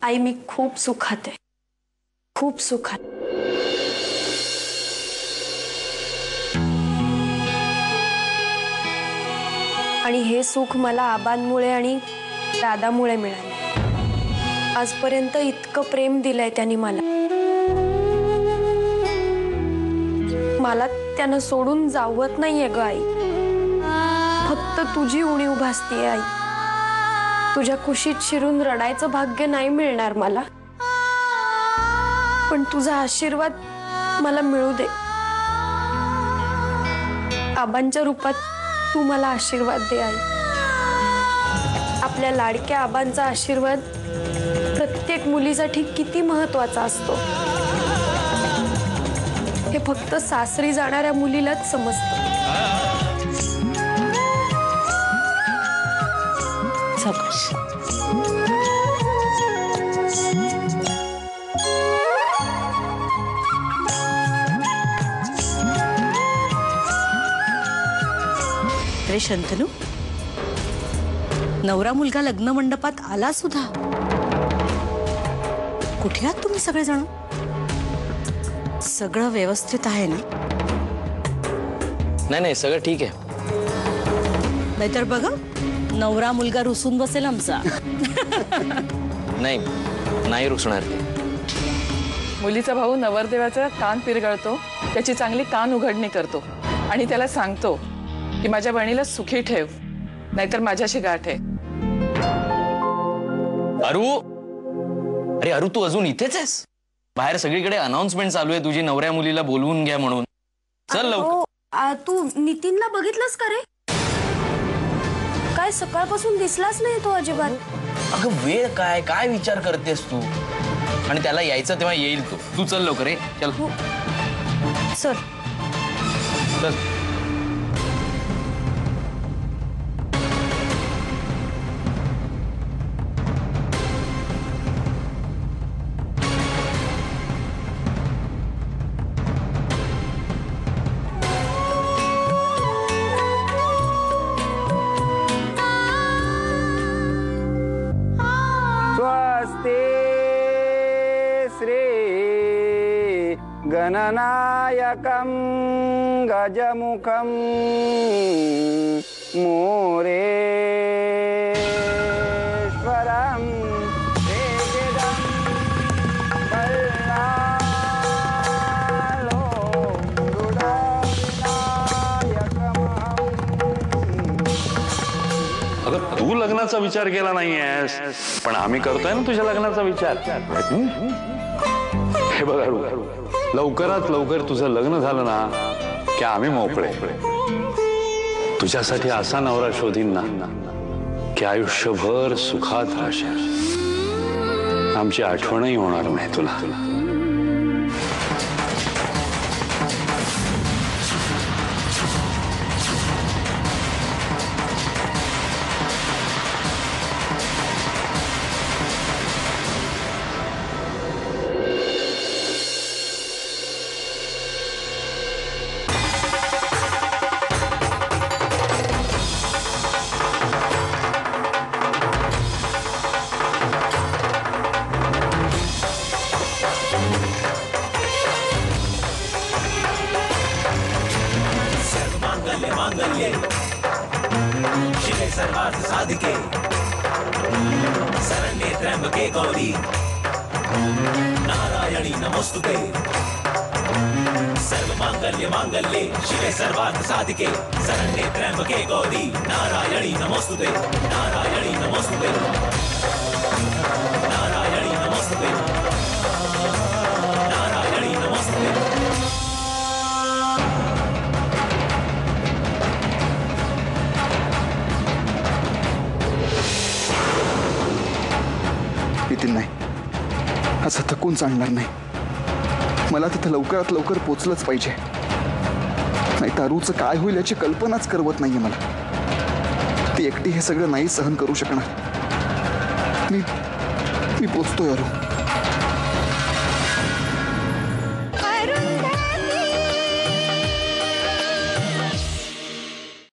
आई मी खूप सुखात आहे, खूप सुखात। आणि हे सुख मला आबांमुळे आणि दादामुळे मिळाले। आजपर्यंत इतकं प्रेम दिलंय त्यांनी मला त्यानं सोडून जावत नाहीये ग आई। फक्त तुझी उणीव भासतीये आई। तुझ्या कुशीत शिरून रडायचं भाग्य नाही मिळणार मला, पण तुझा आशीर्वाद मला मिळू दे। आबांच्या रूपात तू मला आशीर्वाद दे आई। आपल्या लाडक्या आबांचा आशीर्वाद प्रत्येक मुलीसाठी किती महत्त्वाचा असतो हे फक्त सासरी जाणाऱ्या मुलीलाच समजतं। सावकाश। अरे शंतनू, नवरा मुलगा लग्न मंडपात आला सुद्धा। कुठे आहात तुम्ही सगळेजण? सगळं व्यवस्थित आहे ना? नाही सगळं ठीक आहे। नाहीतर बघा, नवरा मुलगा रुसून बसेल आमचा। नाही रुसणार ते। मुलीचा भाऊ नवरदेवाचा कान पिरगळतो, त्याची चांगली कान उघडणी करतो आणि त्याला सांगतो की माझ्या बहिणीला सुखी ठेव, नाहीतर माझ्याशी गाठ आहे। अरे अरू, तू अजून इथेच आहेस? बाहेर सगळीकडे अनाउन्समेंट चालू आहे तुझी नवऱ्या मुलीला बोलवून घ्या म्हणून। चल लवकर। तू नितीनला बघितलंस का रे? काय सकाळपासून दिसलाच नाही तो अजिबात। अगं वेळ काय काय विचार करतेस तू? आणि त्याला यायचं तेव्हा येईल तो। तू चल लवकर रे, चल चल चल। गणनायकं गजमुखं मोरेश्वरं वेगिदं बल्लालो अगं तू लग्नाचा विचार केला नाहीयेस, पण आम्ही करतोय ना तुझ्या लग्नाचा विचार। हे बघ अरू, लवकरात लवकर तुझं लग्न झालं ना की आम्ही मोकळे। तुझ्यासाठी असा नवरा शोधीन ना की आयुष्यभर सुखात राहशील, आमची आठवणही होणार नाही तुला। मांगल्ये शिवे सर्वार्थ साधिके शरण्ये त्र्यंबके गौरी नारायणी नमोस्तुते। सर्व मांगल्ये मांगल्ये शिवे सर्वार्थ साधिके शरण्ये त्र्यंबके गौरी नारायणी नमोस्तुते। नारायणी नमोस्तुते। नारायणी नमोस्तुते। नारायणी नमोस्तुते। नितीन नाही, असं थकून चालणार नाही। मला तिथे लवकरात लवकर पोचलंच पाहिजे, नाही तारूचं काय होईल याची कल्पनाच करवत नाहीये मला। ती एकटी हे सगळं नाही सहन करू शकणार। मी पोचतोय अरू।